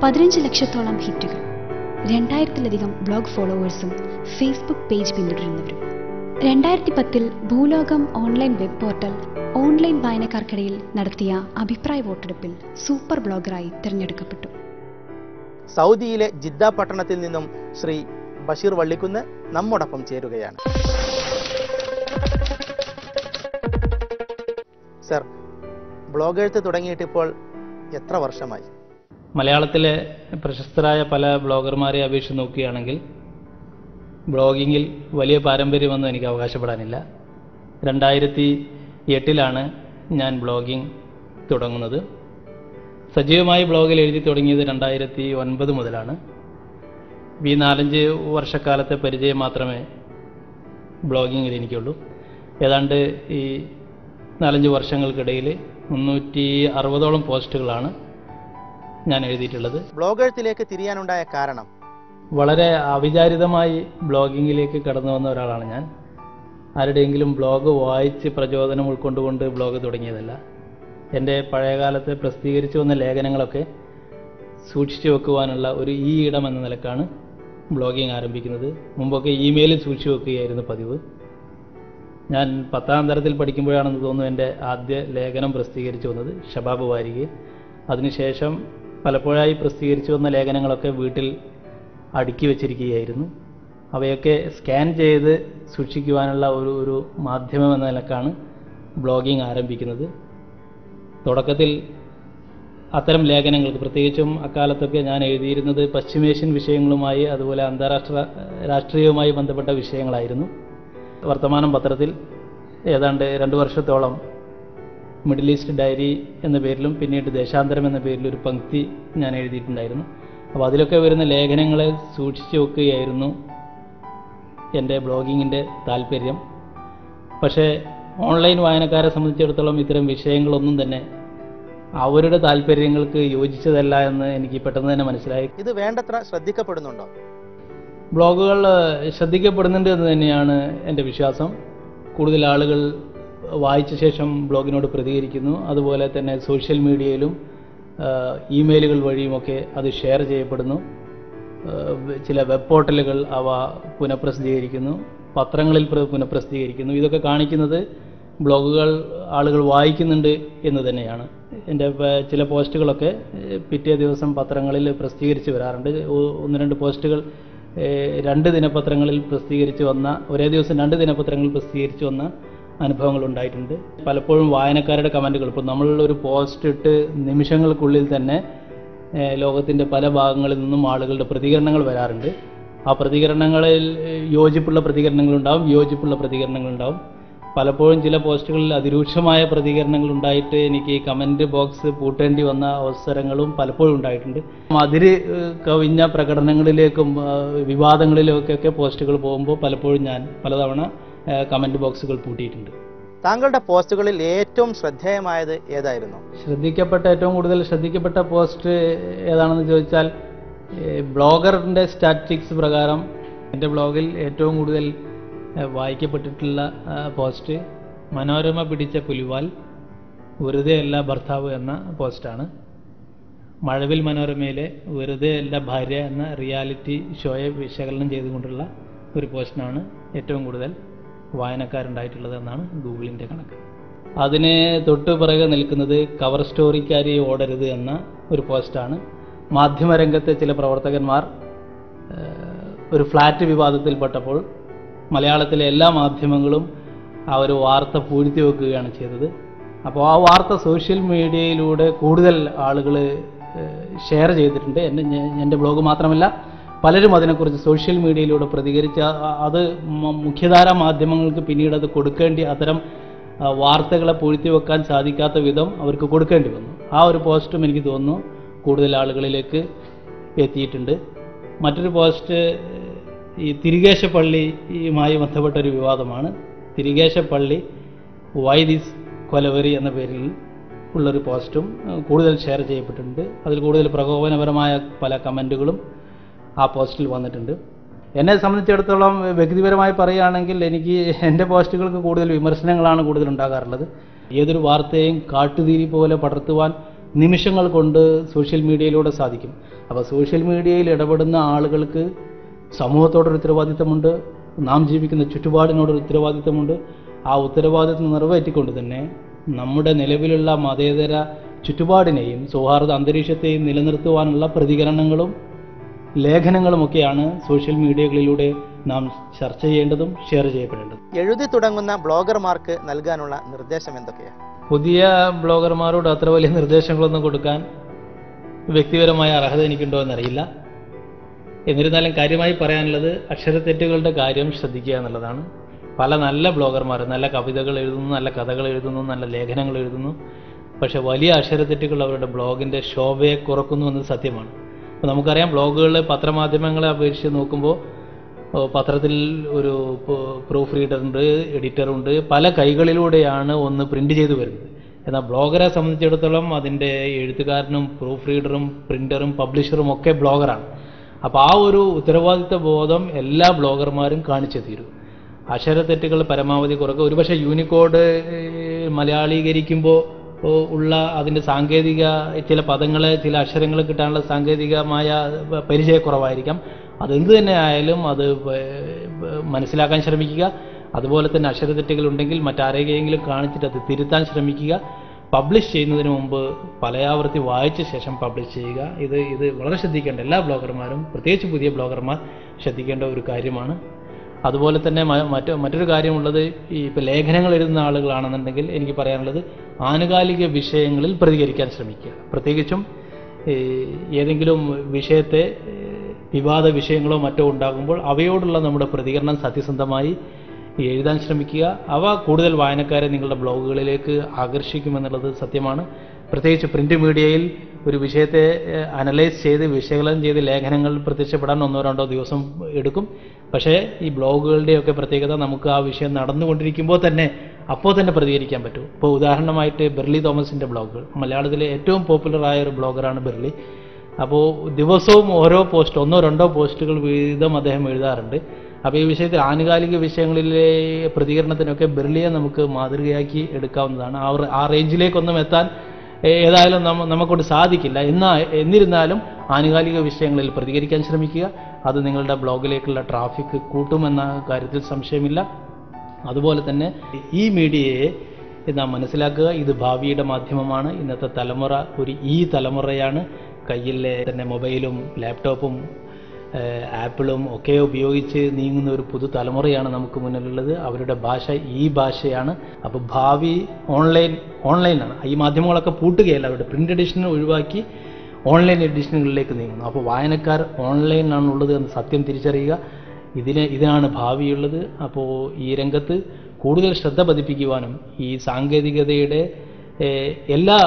15 ലക്ഷത്തോളം ഹിറ്റുകൾ, 2000-ലധികം ബ്ലോഗ് ഫോളോവേഴ്സും ഫേസ്ബുക്ക് പേജ് പിന്തുടരുന്നവരും. 2010 Bhoolokam online web portal online വായനക്കാർക്കിടയിൽ നടത്തിയ അഭിപ്രായ വോട്ടെടുപ്പിൽ സൂപ്പർ ബ്ലോഗറായി തിരഞ്ഞെടുക്കപ്പെട്ടു. സൗദിയിലെ ജിദ്ദ പട്ടണത്തിൽ നിന്നും ശ്രീ ബഷീർ വള്ളിക്കുന്ന് നമ്മോടൊപ്പം ചേരുകയാണ്. സർ, ബ്ലോഗ് എഴുത്ത് തുടങ്ങിയിട്ട് ഇപ്പോൾ എത്ര വർഷമായി? മലയാളത്തിലെ പ്രശസ്തരായ പല ബ്ലോഗർമാരെ അപേക്ഷിച്ച് നോക്കുകയാണെങ്കിൽ ബ്ലോഗിങ്ങിൽ വലിയ പാരമ്പര്യമൊന്നും എനിക്ക് അവകാശപ്പെടാനില്ല. 2008 ഞാൻ ബ്ലോഗിംഗ് തുടങ്ങുന്നത്. സജീവമായി ബ്ലോഗിൽ എഴുതി തുടങ്ങിയത് 2009 മുതലാണ്. ഈ 4-5 വർഷക്കാലത്തെ പരിചയം മാത്രമേ ബ്ലോഗിങ്ങിൽ എനിക്കുള്ളൂ. ഏതാണ്ട് ഈ 4-5 വർഷങ്ങൾക്കിടയിൽ 360ഓളം പോസ്റ്റുകളാണ് ഞാൻ എഴുതിയിട്ടുള്ളത്. ബ്ലോഗ് എഴുത്തിലേക്ക് തിരിയാനുണ്ടായ കാരണം? വളരെ അവിചാരിതമായി ബ്ലോഗിങ്ങിലേക്ക് കടന്നു വന്ന ഒരാളാണ് ഞാൻ. ആരുടെയെങ്കിലും ബ്ലോഗ് വായിച്ച് പ്രചോദനം ഉൾക്കൊണ്ടുകൊണ്ട് ബ്ലോഗ് തുടങ്ങിയതല്ല. എൻ്റെ പഴയകാലത്ത് പ്രസിദ്ധീകരിച്ചു വന്ന ലേഖനങ്ങളൊക്കെ സൂക്ഷിച്ചു വെക്കുവാനുള്ള ഒരു ഇടം എന്ന നിലക്കാണ് ബ്ലോഗിങ് ആരംഭിക്കുന്നത്. മുമ്പൊക്കെ ഇമെയിലിൽ സൂക്ഷിച്ചു വെക്കുകയായിരുന്നു പതിവ്. ഞാൻ 10ാം തരത്തിൽ പഠിക്കുമ്പോഴാണെന്ന് തോന്നുന്നു എൻ്റെ ആദ്യ ലേഖനം പ്രസിദ്ധീകരിച്ചു വന്നത്, ഷബാബ് വാരികയിൽ. അതിനുശേഷം പലപ്പോഴായി പ്രസിദ്ധീകരിച്ചു വന്ന ലേഖനങ്ങളൊക്കെ വീട്ടിൽ അടുക്കി വച്ചിരിക്കുകയായിരുന്നു. അവയൊക്കെ സ്കാൻ ചെയ്ത് സൂക്ഷിക്കുവാനുള്ള ഒരു മാധ്യമം എന്ന നിലക്കാണ് ബ്ലോഗിങ് ആരംഭിക്കുന്നത്. തുടക്കത്തിൽ അത്തരം ലേഖനങ്ങൾക്ക്, പ്രത്യേകിച്ചും അക്കാലത്തൊക്കെ ഞാൻ എഴുതിയിരുന്നത് പശ്ചിമേഷ്യൻ വിഷയങ്ങളുമായി അതുപോലെ രാഷ്ട്രീയവുമായി ബന്ധപ്പെട്ട വിഷയങ്ങളായിരുന്നു. വർത്തമാനം പത്രത്തിൽ ഏതാണ്ട് 2 വർഷത്തോളം മിഡിൽ ഈസ്റ്റ് ഡയറി എന്ന പേരിലും പിന്നീട് ദേശാന്തരം എന്ന പേരിൽ ഒരു പങ്ക്തി ഞാൻ എഴുതിയിട്ടുണ്ടായിരുന്നു. അപ്പോൾ അതിലൊക്കെ വരുന്ന ലേഖനങ്ങളെ സൂക്ഷിച്ചു വെക്കുകയായിരുന്നു എൻ്റെ ബ്ലോഗിങ്ങിൻ്റെ താല്പര്യം. പക്ഷേ ഓൺലൈൻ വായനക്കാരെ സംബന്ധിച്ചിടത്തോളം ഇത്തരം വിഷയങ്ങളൊന്നും തന്നെ അവരുടെ താല്പര്യങ്ങൾക്ക് യോജിച്ചതല്ല എന്ന് എനിക്ക് പെട്ടെന്ന് തന്നെ മനസ്സിലായി. ഇത് വേണ്ടത്ര ശ്രദ്ധിക്കപ്പെടുന്നുണ്ടോ? ബ്ലോഗുകൾ ശ്രദ്ധിക്കപ്പെടുന്നുണ്ട് എന്ന് തന്നെയാണ് എൻ്റെ വിശ്വാസം. കൂടുതൽ ആളുകൾ വായിച്ച ശേഷം ബ്ലോഗിനോട് പ്രതികരിക്കുന്നു. അതുപോലെ തന്നെ സോഷ്യൽ മീഡിയയിലും ഇമെയിലുകൾ വഴിയുമൊക്കെ അത് ഷെയർ ചെയ്യപ്പെടുന്നു. ചില വെബ് പോർട്ടലുകൾ അവ പുനഃപ്രസിദ്ധീകരിക്കുന്നു, പത്രങ്ങളിൽ പുനഃപ്രസിദ്ധീകരിക്കുന്നു. ഇതൊക്കെ കാണിക്കുന്നത് ബ്ലോഗുകൾ ആളുകൾ വായിക്കുന്നുണ്ട് എന്ന് തന്നെയാണ്. എൻ്റെ ചില പോസ്റ്റുകളൊക്കെ പിറ്റേ ദിവസം പത്രങ്ങളിൽ പ്രസിദ്ധീകരിച്ച് വരാറുണ്ട്. 1-2 പോസ്റ്റുകൾ 2 ദിനപത്രങ്ങളിൽ പ്രസിദ്ധീകരിച്ച് വന്ന, ഒരേ ദിവസം 2 ദിനപത്രങ്ങളിൽ പ്രസിദ്ധീകരിച്ച് വന്ന അനുഭവങ്ങൾ ഉണ്ടായിട്ടുണ്ട്. പലപ്പോഴും വായനക്കാരുടെ കമൻറ്റുകൾ, ഇപ്പോൾ നമ്മളൊരു പോസ്റ്റ് ഇട്ട് നിമിഷങ്ങൾക്കുള്ളിൽ തന്നെ ലോകത്തിൻ്റെ പല ഭാഗങ്ങളിൽ നിന്നും ആളുകളുടെ പ്രതികരണങ്ങൾ വരാറുണ്ട്. ആ പ്രതികരണങ്ങളിൽ യോജിപ്പുള്ള പ്രതികരണങ്ങളുണ്ടാവും, വിയോജിപ്പുള്ള പ്രതികരണങ്ങളുണ്ടാവും. പലപ്പോഴും ചില പോസ്റ്റുകളിൽ അതിരൂക്ഷമായ പ്രതികരണങ്ങൾ ഉണ്ടായിട്ട് എനിക്ക് കമൻറ്റ് ബോക്സ് പൂട്ടേണ്ടി വന്ന അവസരങ്ങളും പലപ്പോഴും ഉണ്ടായിട്ടുണ്ട്. അതിര് കവിഞ്ഞ പ്രകടനങ്ങളിലേക്കും വിവാദങ്ങളിലേക്കൊക്കെ പോസ്റ്റുകൾ പോകുമ്പോൾ പലപ്പോഴും ഞാൻ പലതവണ കമൻറ്റ് ബോക്സുകൾ പൂട്ടിയിട്ടുണ്ട്. താങ്കളുടെ പോസ്റ്റുകളിൽ ഏറ്റവും ശ്രദ്ധേയമായത് ഏതായിരുന്നു? ഏറ്റവും കൂടുതൽ ശ്രദ്ധിക്കപ്പെട്ട പോസ്റ്റ് ഏതാണെന്ന് ചോദിച്ചാൽ, ബ്ലോഗറിൻ്റെ സ്റ്റാറ്റിസ്റ്റിക്സ് പ്രകാരം എൻ്റെ ബ്ലോഗിൽ ഏറ്റവും കൂടുതൽ വായിക്കപ്പെട്ടിട്ടുള്ള പോസ്റ്റ് മനോരമ പിടിച്ച പുലിവാൽ വെറുതെ അല്ല ഭർത്താവ് എന്ന പോസ്റ്റാണ്. മഴവിൽ മനോരമയിലെ വെറുതെ അല്ല ഭാര്യ എന്ന റിയാലിറ്റി ഷോയെ വിശകലനം ചെയ്തുകൊണ്ടുള്ള ഒരു പോസ്റ്റിനാണ് ഏറ്റവും കൂടുതൽ വായനക്കാരുണ്ടായിട്ടുള്ളത് എന്നാണ് ഗൂഗിളിൻ്റെ കണക്ക്. അതിന് തൊട്ട് പിറകെ നിൽക്കുന്നത് കവർ സ്റ്റോറിക്കാരി ഓടരുത് എന്ന ഒരു പോസ്റ്റാണ്. മാധ്യമരംഗത്തെ ചില പ്രവർത്തകന്മാർ ഒരു ഫ്ലാറ്റ് വിവാദത്തിൽപ്പെട്ടപ്പോൾ മലയാളത്തിലെ എല്ലാ മാധ്യമങ്ങളും ആ ഒരു വാർത്ത പൂഴ്ത്തി വെക്കുകയാണ് ചെയ്തത്. അപ്പോൾ ആ വാർത്ത സോഷ്യൽ മീഡിയയിലൂടെ കൂടുതൽ ആളുകൾ ഷെയർ ചെയ്തിട്ടുണ്ട്. എൻ്റെ ബ്ലോഗ് മാത്രമല്ല, പലരും അതിനെക്കുറിച്ച് സോഷ്യൽ മീഡിയയിലൂടെ പ്രതികരിച്ച് അത് മുഖ്യധാരാ മാധ്യമങ്ങൾക്ക് പിന്നീട് അത് കൊടുക്കേണ്ടി, അത്തരം വാർത്തകളെ പൂഴ്ത്തി വെക്കാൻ സാധിക്കാത്ത വിധം അവർക്ക് കൊടുക്കേണ്ടി വന്നു. ആ ഒരു പോസ്റ്റും എനിക്ക് തോന്നുന്നു കൂടുതൽ ആളുകളിലേക്ക് എത്തിയിട്ടുണ്ട്. മറ്റൊരു പോസ്റ്റ് ഈ തിരികേശപ്പള്ളിയുമായി ബന്ധപ്പെട്ട ഒരു വിവാദമാണ്. തിരികേശപ്പള്ളി വൈ ദിസ് കൊലവെറി എന്ന പേരിൽ ഉള്ളൊരു പോസ്റ്റും കൂടുതൽ ഷെയർ ചെയ്യപ്പെട്ടിട്ടുണ്ട്. അതിൽ കൂടുതൽ പ്രകോപനപരമായ പല കമൻറ്റുകളും ആ പോസ്റ്റിൽ വന്നിട്ടുണ്ട്. എന്നെ സംബന്ധിച്ചിടത്തോളം വ്യക്തിപരമായി പറയുകയാണെങ്കിൽ എനിക്ക് എൻ്റെ പോസ്റ്റുകൾക്ക് കൂടുതൽ വിമർശനങ്ങളാണ് കൂടുതൽ ഉണ്ടാകാറുള്ളത്. ഏതൊരു വാർത്തയും കാട്ടുതീരി പോലെ പടർത്തുവാൻ നിമിഷങ്ങൾ കൊണ്ട് സോഷ്യൽ മീഡിയയിലൂടെ സാധിക്കും. അപ്പോൾ സോഷ്യൽ മീഡിയയിൽ ഇടപെടുന്ന ആളുകൾക്ക് സമൂഹത്തോടൊരു ഉത്തരവാദിത്തമുണ്ട്, നാം ജീവിക്കുന്ന ചുറ്റുപാടിനോടൊരു ഉത്തരവാദിത്തമുണ്ട്. ആ ഉത്തരവാദിത്തം നിറവേറ്റിക്കൊണ്ട് തന്നെ നമ്മുടെ നിലവിലുള്ള മതേതര ചുറ്റുപാടിനെയും സൗഹാർദ്ദ അന്തരീക്ഷത്തെയും നിലനിർത്തുവാനുള്ള പ്രതികരണങ്ങളും ലേഖനങ്ങളുമൊക്കെയാണ് സോഷ്യൽ മീഡിയകളിലൂടെ നാം ചർച്ച ചെയ്യേണ്ടതും ഷെയർ ചെയ്യപ്പെടേണ്ടതും. എഴുതി തുടങ്ങുന്ന ബ്ലോഗർമാർക്ക് നൽകാനുള്ള നിർദ്ദേശം എന്തൊക്കെയാണ്? പുതിയ ബ്ലോഗർമാരോട് അത്ര വലിയ നിർദ്ദേശങ്ങളൊന്നും കൊടുക്കാൻ വ്യക്തിപരമായ അർഹത എനിക്കുണ്ടോ എന്നറിയില്ല. എന്നിരുന്നാലും കാര്യമായി പറയാനുള്ളത് അക്ഷരത്തെറ്റുകളുടെ കാര്യം ശ്രദ്ധിക്കുക എന്നുള്ളതാണ്. പല നല്ല ബ്ലോഗർമാർ നല്ല കവിതകൾ എഴുതുന്നു, നല്ല കഥകൾ എഴുതുന്നു, നല്ല ലേഖനങ്ങൾ എഴുതുന്നു. പക്ഷേ വലിയ അക്ഷരത്തെറ്റുകൾ അവരുടെ ബ്ലോഗിൻ്റെ ശോഭയെ കുറക്കുന്നു എന്നത് സത്യമാണ്. അപ്പോൾ നമുക്കറിയാം, ബ്ലോഗുകൾ പത്രമാധ്യമങ്ങളെ അപേക്ഷിച്ച് നോക്കുമ്പോൾ പത്രത്തിൽ ഒരു പ്രൂഫ് റീഡറുണ്ട്, എഡിറ്ററുണ്ട്, പല കൈകളിലൂടെയാണ് ഒന്ന് പ്രിൻ്റ് ചെയ്തു വരുന്നത്. എന്നാൽ ബ്ലോഗറെ സംബന്ധിച്ചിടത്തോളം അതിൻ്റെ എഴുത്തുകാരനും പ്രൂഫ് റീഡറും പ്രിൻ്ററും പബ്ലിഷറും ഒക്കെ ബ്ലോഗറാണ്. അപ്പോൾ ആ ഒരു ഉത്തരവാദിത്ത ബോധം എല്ലാ ബ്ലോഗർമാരും കാണിച്ചു തീരും. അക്ഷരത്തെറ്റുകൾ പരമാവധി കുറക്കുക. ഒരുപക്ഷെ യൂണിക്കോഡ് മലയാളീകരിക്കുമ്പോൾ ഉള്ള അതിൻ്റെ സാങ്കേതിക ചില പദങ്ങളെ ചില അക്ഷരങ്ങൾ കിട്ടാനുള്ള സാങ്കേതികമായ പരിചയക്കുറവായിരിക്കാം. അതെന്ത് തന്നെ ആയാലും അത് മനസ്സിലാക്കാൻ ശ്രമിക്കുക. അതുപോലെ തന്നെ അക്ഷരത്തെറ്റുകൾ ഉണ്ടെങ്കിൽ മറ്റാരെങ്കിലും കാണിച്ചിട്ട് അത് തിരുത്താൻ ശ്രമിക്കുക. പബ്ലിഷ് ചെയ്യുന്നതിന് മുമ്പ് പലയാവർത്തി വായിച്ച ശേഷം പബ്ലിഷ് ചെയ്യുക. ഇത് വളരെ ശ്രദ്ധിക്കേണ്ട എല്ലാ ബ്ലോഗർമാരും, പ്രത്യേകിച്ച് പുതിയ ബ്ലോഗർമാർ ശ്രദ്ധിക്കേണ്ട ഒരു കാര്യമാണ്. അതുപോലെ തന്നെ മറ്റൊരു കാര്യമുള്ളത്, ഇപ്പോൾ ലേഖനങ്ങൾ എഴുതുന്ന ആളുകളാണെന്നുണ്ടെങ്കിൽ എനിക്ക് പറയാനുള്ളത് ആനുകാലിക വിഷയങ്ങളിൽ പ്രതികരിക്കാൻ ശ്രമിക്കുക. പ്രത്യേകിച്ചും ഏതെങ്കിലും വിഷയത്തെ വിവാദ വിഷയങ്ങളോ മറ്റോ ഉണ്ടാകുമ്പോൾ അവയോടുള്ള നമ്മുടെ പ്രതികരണം സത്യസന്ധമായി എഴുതാൻ ശ്രമിക്കുക. അവ കൂടുതൽ വായനക്കാരെ നിങ്ങളുടെ ബ്ലോഗുകളിലേക്ക് ആകർഷിക്കുമെന്നുള്ളത് സത്യമാണ്. പ്രത്യേകിച്ച് പ്രിന്റ് മീഡിയയിൽ ഒരു വിഷയത്തെ അനലൈസ് ചെയ്ത് വിശകലനം ചെയ്ത് ലേഖനങ്ങൾ പ്രത്യക്ഷപ്പെടാൻ 1-2 ദിവസം എടുക്കും. പക്ഷേ ഈ ബ്ലോഗുകളുടെയൊക്കെ പ്രത്യേകത, നമുക്ക് ആ വിഷയം നടന്നുകൊണ്ടിരിക്കുമ്പോൾ തന്നെ അപ്പോൾ തന്നെ പ്രതികരിക്കാൻ പറ്റും. ഇപ്പോൾ ഉദാഹരണമായിട്ട് ബെർലി തോമസിൻ്റെ ബ്ലോഗുകൾ, മലയാളത്തിലെ ഏറ്റവും പോപ്പുലറായ ഒരു ബ്ലോഗറാണ് ബെർലി. അപ്പോൾ ദിവസവും ഓരോ പോസ്റ്റ്, 1-2 പോസ്റ്റുകൾ വീതം അദ്ദേഹം എഴുതാറുണ്ട്. അപ്പോൾ ഈ വിഷയത്തിൽ ആനുകാലിക വിഷയങ്ങളിലെ പ്രതികരണത്തിനൊക്കെ ബെർലിയെ നമുക്ക് മാതൃകയാക്കി എടുക്കാവുന്നതാണ്. ആ റേഞ്ചിലേക്കൊന്നും എത്താൻ ഏതായാലും നമുക്കൊണ്ട് സാധിക്കില്ല. എന്നിരുന്നാലും ആനുകാലിക വിഷയങ്ങളിൽ പ്രതികരിക്കാൻ ശ്രമിക്കുക. അത് നിങ്ങളുടെ ബ്ലോഗിലേക്കുള്ള ട്രാഫിക് കൂട്ടുമെന്ന കാര്യത്തിൽ സംശയമില്ല. അതുപോലെ തന്നെ ഈ മീഡിയയെ നാം മനസ്സിലാക്കുക, ഇത് ഭാവിയുടെ മാധ്യമമാണ്. ഇന്നത്തെ തലമുറ ഒരു തലമുറയാണ്. കയ്യിലെ തന്നെ മൊബൈലും ലാപ്ടോപ്പും ആപ്പിളും ഒക്കെ ഉപയോഗിച്ച് നീങ്ങുന്ന ഒരു പുതുതലമുറയാണ് നമുക്ക് മുന്നിലുള്ളത്. അവരുടെ ഭാഷ ഭാഷയാണ്. അപ്പോൾ ഭാവി ഓൺലൈനാണ്. ഈ മാധ്യമങ്ങളൊക്കെ പൂട്ടുകയല്ല, അവരുടെ പ്രിന്റ് എഡിഷൻ ഒഴിവാക്കി ഓൺലൈൻ എഡിഷനുകളിലേക്ക് നീങ്ങുന്നു. അപ്പോൾ വായനക്കാർ ഓൺലൈനിലാണുള്ളത് എന്ന് സത്യം തിരിച്ചറിയുക. ഇതിനാണ് ഭാവിയുള്ളത്. അപ്പോൾ ഈ രംഗത്ത് കൂടുതൽ ശ്രദ്ധ പതിപ്പിക്കുവാനും ഈ സാങ്കേതികതയുടെ എല്ലാ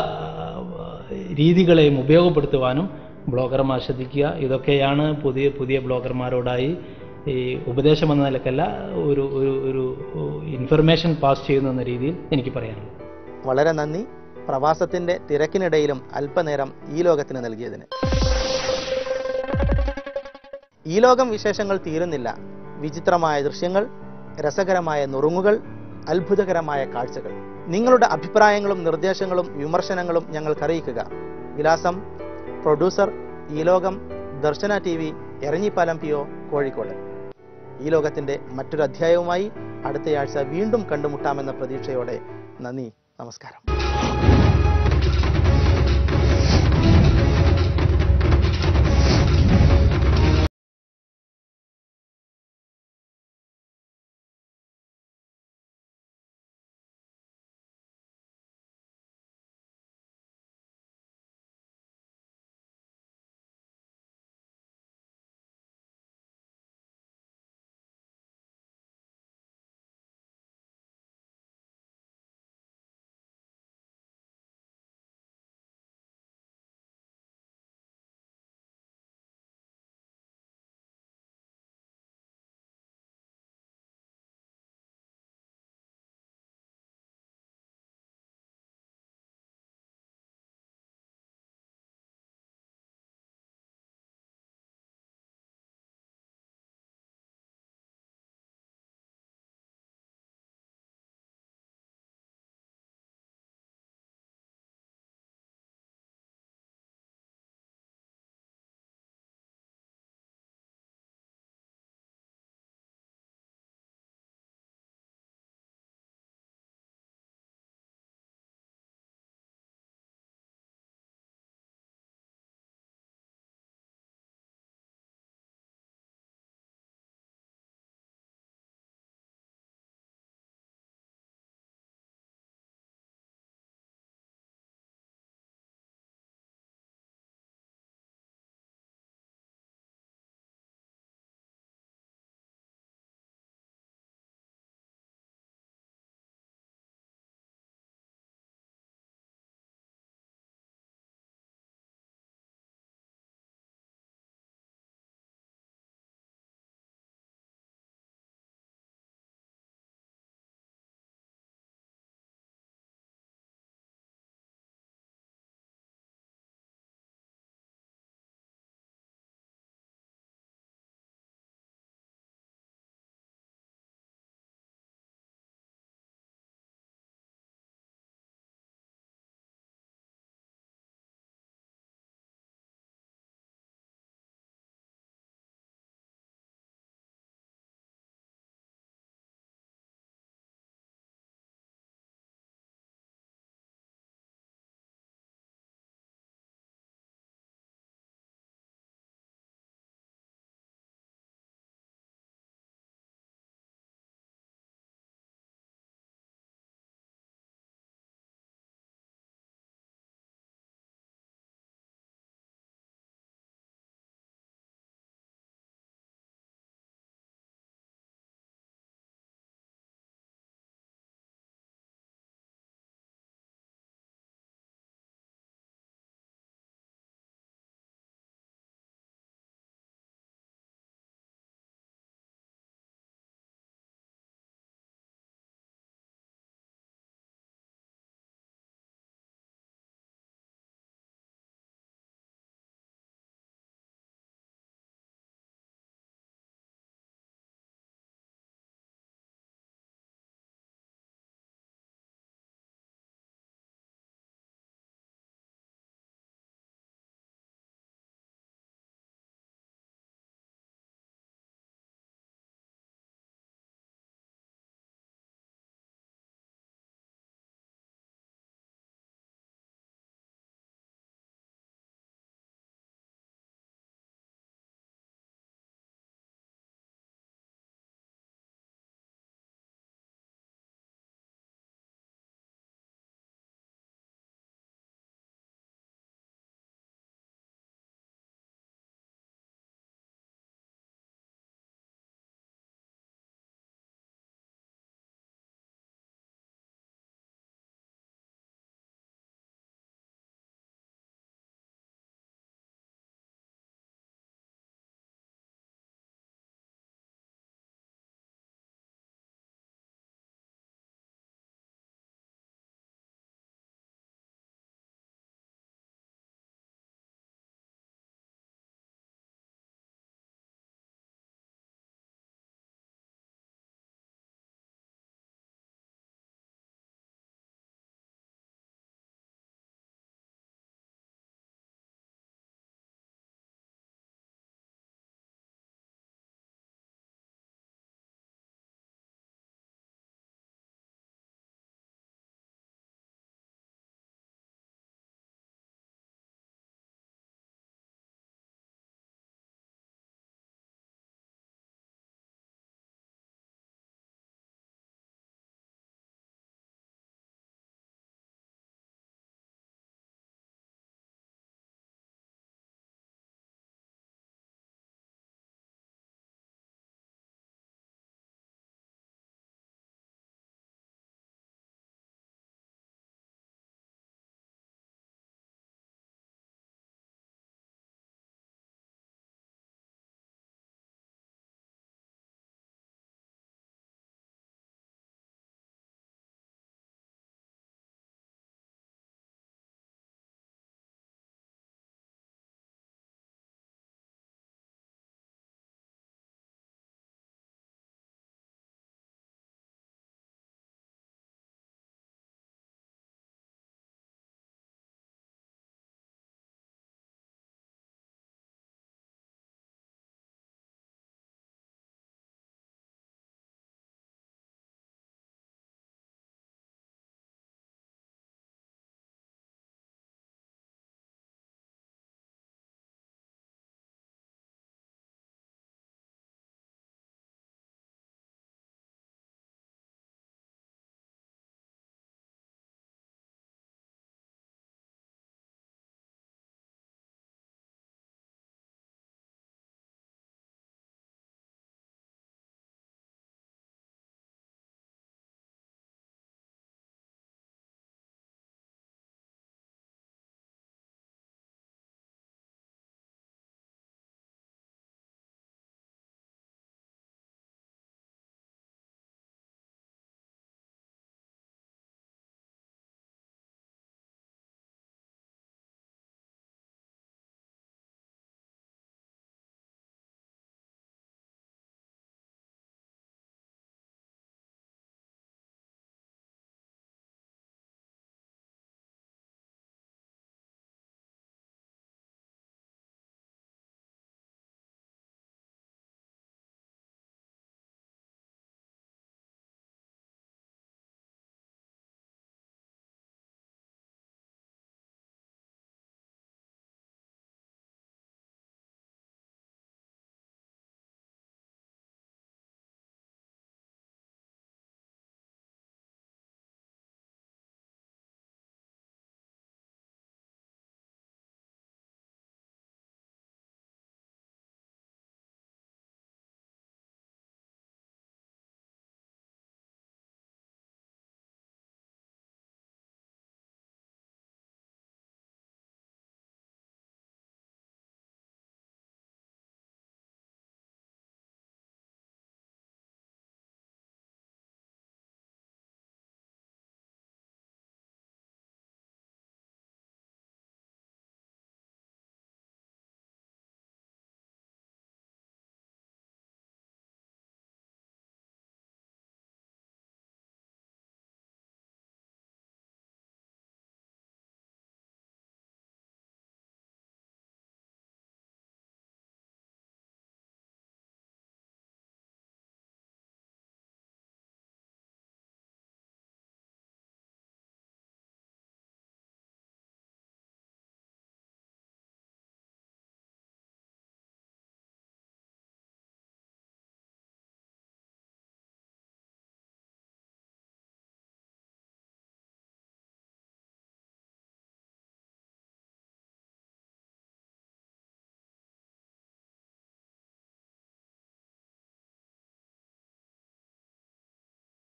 രീതികളെയും ഉപയോഗപ്പെടുത്തുവാനും ബ്ലോഗർമാർ ശ്രദ്ധിക്കുക. ഇതൊക്കെയാണ് പുതിയ ബ്ലോഗർമാരോടായി ഈ ഉപദേശം എന്ന നിലക്കല്ല, ഒരു ഇൻഫർമേഷൻ പാസ് ചെയ്യുന്ന രീതിയിൽ എനിക്ക് പറയാനുള്ളത്. വളരെ നന്ദി, പ്രവാസത്തിന്റെ തിരക്കിനിടയിലും അല്പനേരം ഈ ലോകത്തിന് നൽകിയതിന്. ഈ ലോകം വിശേഷങ്ങൾ തീരുന്നില്ല. വിചിത്രമായ ദൃശ്യങ്ങൾ, രസകരമായ നുറുങ്ങുകൾ, അത്ഭുതകരമായ കാഴ്ചകൾ. നിങ്ങളുടെ അഭിപ്രായങ്ങളും നിർദ്ദേശങ്ങളും വിമർശനങ്ങളും ഞങ്ങൾക്ക് അറിയിക്കുക. വിലാസം: പ്രൊഡ്യൂസർ, ഈ ലോകം, ദർശന TV, എരഞ്ഞിപ്പാലം PO, കോഴിക്കോട്. ഈ ലോകത്തിന്റെ മറ്റൊരു അധ്യായവുമായി അടുത്തയാഴ്ച വീണ്ടും കണ്ടുമുട്ടാമെന്ന പ്രതീക്ഷയോടെ നന്ദി, നമസ്കാരം.